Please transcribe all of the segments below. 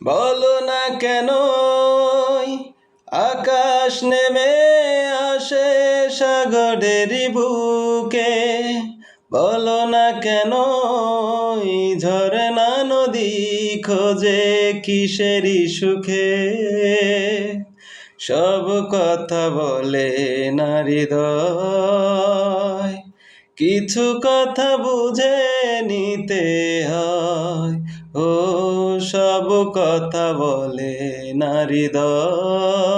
বলো না কেন আকাশ নেমে আসে সাগরের বুকে, বলো না কেন ঝরনা নদী খোঁজে কিসেরই সুখে। সব কথা বলে না হৃদয়, কিছু কথা বুঝে নিতে হয়। ও সব কথা বলে না হৃদয়,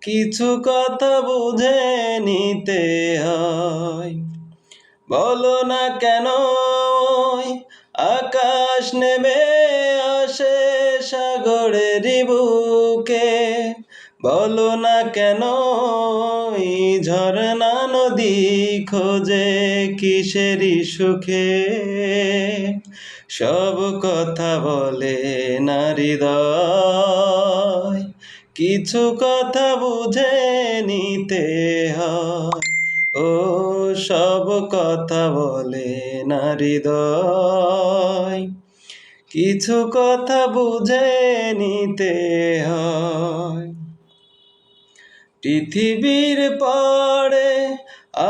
কিছু কথা বুঝে নিতে হয়। বলো না কেন আকাশ নেমে আসে সাগরের বুকে, বলো না কেন ঝরনা নদী খোঁজে কিসেরই সুখে। সব কথা বলে না হৃদয়, কিছু কথা বুঝে নিতে হয়। ও সব কথা বলে না হৃদয়, কিছু কথা বুঝে নিতে হয়। পৃথিবীর পরে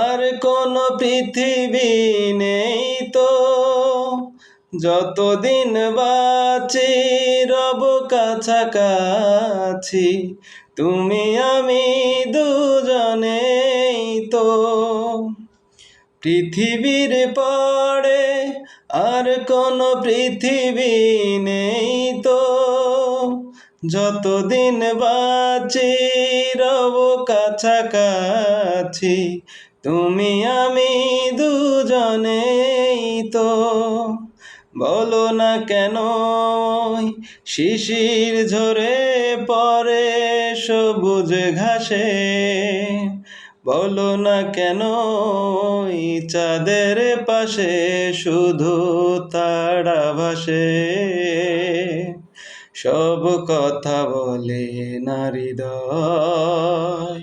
আর কোনো পৃথিবী নেই তো, যতদিন বাঁচি রব কাছাকাছি, তুমি আমি দুজনেই তো। পৃথিবীর পরে আর কোনো পৃথিবী নেই তো, যতদিন বাঁচি রব কাছাকাছি, তুমি আমি দুজনেই তো। বলো না কেন শিশির ঝরে পড়ে সবুজ ঘাসে, বলো না কেন চাঁদের পাশে শুধু তারা ভাসে। সব কথা বলে না হৃদয়,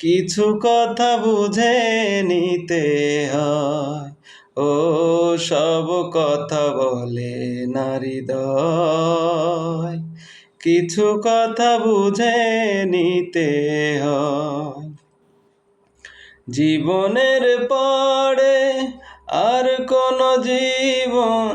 কিছু কথা বুঝে নিতে হয়। ও সব কথা বলে না হৃদয়, কিছু কথা বুঝে নিতে হয়। জীবনের পরে আর কোনো জীবন